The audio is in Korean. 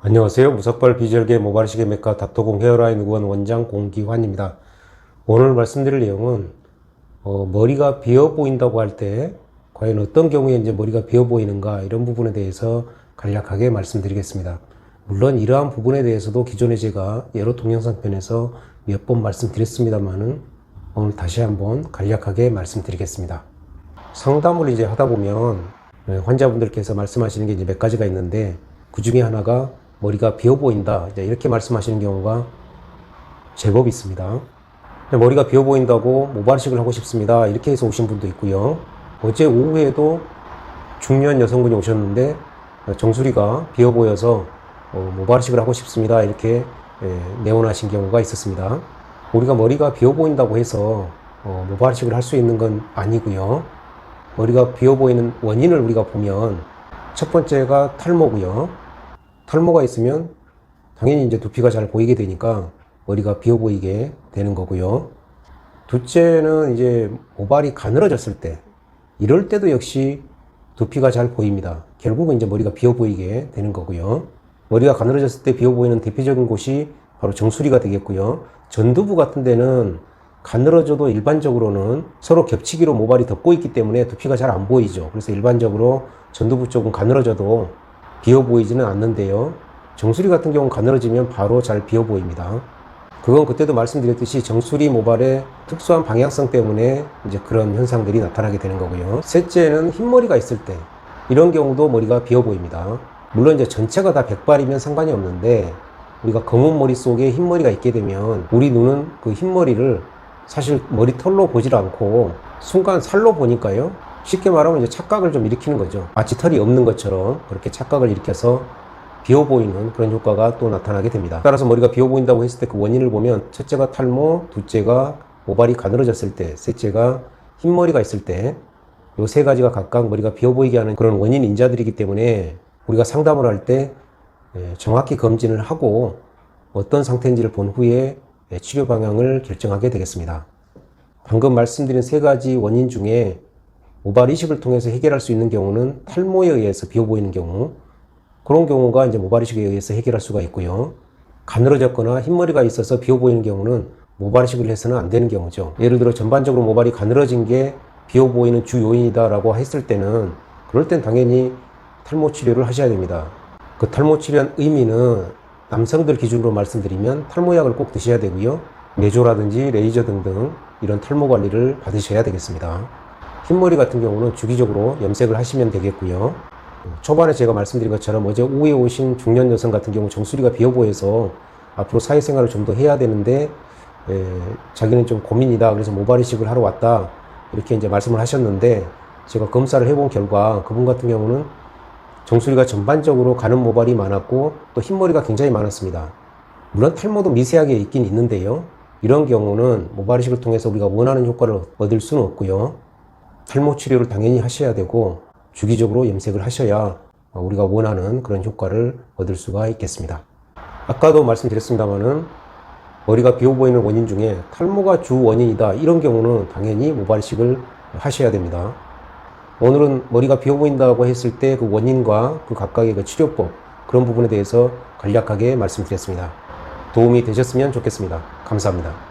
안녕하세요. 무석발 비절개 모발이식의 메카 닥터공 헤어라인 의원 원장 공기환입니다. 오늘 말씀드릴 내용은 머리가 비어 보인다고 할 때 과연 어떤 경우에 이제 머리가 비어 보이는가, 이런 부분에 대해서 간략하게 말씀드리겠습니다. 물론 이러한 부분에 대해서도 기존에 제가 여러 동영상 편에서 몇 번 말씀드렸습니다만은 오늘 다시 한번 간략하게 말씀드리겠습니다. 상담을 이제 하다 보면 환자분들께서 말씀하시는 게 이제 몇 가지가 있는데, 그 중에 하나가 머리가 비어 보인다, 이렇게 말씀하시는 경우가 제법 있습니다. 머리가 비어 보인다고 모발이식을 하고 싶습니다, 이렇게 해서 오신 분도 있고요. 어제 오후에도 중년 여성분이 오셨는데 정수리가 비어 보여서 모발이식을 하고 싶습니다, 이렇게 내원하신 경우가 있었습니다. 우리가 머리가 비어 보인다고 해서 모발이식을 할 수 있는 건 아니고요. 머리가 비어 보이는 원인을 우리가 보면, 첫 번째가 탈모고요. 탈모가 있으면 당연히 이제 두피가 잘 보이게 되니까 머리가 비어 보이게 되는 거고요. 둘째는 이제 모발이 가늘어졌을 때, 이럴 때도 역시 두피가 잘 보입니다. 결국은 이제 머리가 비어 보이게 되는 거고요. 머리가 가늘어졌을 때 비어 보이는 대표적인 곳이 바로 정수리가 되겠고요. 전두부 같은 데는 가늘어져도 일반적으로는 서로 겹치기로 모발이 덮고 있기 때문에 두피가 잘 안 보이죠. 그래서 일반적으로 전두부 쪽은 가늘어져도 비어 보이지는 않는데요. 정수리 같은 경우는 가늘어지면 바로 잘 비어 보입니다. 그건 그때도 말씀드렸듯이 정수리 모발의 특수한 방향성 때문에 이제 그런 현상들이 나타나게 되는 거고요. 셋째는 흰머리가 있을 때, 이런 경우도 머리가 비어 보입니다. 물론 이제 전체가 다 백발이면 상관이 없는데, 우리가 검은 머리 속에 흰머리가 있게 되면 우리 눈은 그 흰머리를 사실 머리털로 보질 않고 순간 살로 보니까요, 쉽게 말하면 이제 착각을 좀 일으키는 거죠. 마치 털이 없는 것처럼 그렇게 착각을 일으켜서 비어 보이는 그런 효과가 또 나타나게 됩니다. 따라서 머리가 비어 보인다고 했을 때 그 원인을 보면, 첫째가 탈모, 둘째가 모발이 가늘어졌을 때, 셋째가 흰머리가 있을 때, 이 세 가지가 각각 머리가 비어 보이게 하는 그런 원인 인자들이기 때문에 우리가 상담을 할 때 정확히 검진을 하고 어떤 상태인지를 본 후에 치료 방향을 결정하게 되겠습니다. 방금 말씀드린 세 가지 원인 중에 모발 이식을 통해서 해결할 수 있는 경우는 탈모에 의해서 비어 보이는 경우, 그런 경우가 이제 모발 이식에 의해서 해결할 수가 있고요. 가늘어졌거나 흰머리가 있어서 비어 보이는 경우는 모발 이식을 해서는 안 되는 경우죠. 예를 들어 전반적으로 모발이 가늘어진 게 비어 보이는 주 요인이다라고 했을 때는, 그럴 땐 당연히 탈모 치료를 하셔야 됩니다. 그 탈모 치료의 의미는 남성들 기준으로 말씀드리면 탈모약을 꼭 드셔야 되고요. 메조라든지 레이저 등등 이런 탈모 관리를 받으셔야 되겠습니다. 흰머리 같은 경우는 주기적으로 염색을 하시면 되겠고요. 초반에 제가 말씀드린 것처럼 어제 오후에 오신 중년 여성 같은 경우 정수리가 비어 보여서 앞으로 사회생활을 좀 더 해야 되는데 자기는 좀 고민이다, 그래서 모발 이식을 하러 왔다, 이렇게 이제 말씀을 하셨는데, 제가 검사를 해본 결과 그분 같은 경우는 정수리가 전반적으로 가는 모발이 많았고 또 흰머리가 굉장히 많았습니다. 물론 탈모도 미세하게 있긴 있는데요, 이런 경우는 모발 이식을 통해서 우리가 원하는 효과를 얻을 수는 없고요. 탈모 치료를 당연히 하셔야 되고 주기적으로 염색을 하셔야 우리가 원하는 그런 효과를 얻을 수가 있겠습니다. 아까도 말씀드렸습니다만은 머리가 비어 보이는 원인 중에 탈모가 주 원인이다, 이런 경우는 당연히 모발 이식을 하셔야 됩니다. 오늘은 머리가 비어 보인다고 했을 때 그 원인과 그 각각의 그 치료법, 그런 부분에 대해서 간략하게 말씀드렸습니다. 도움이 되셨으면 좋겠습니다. 감사합니다.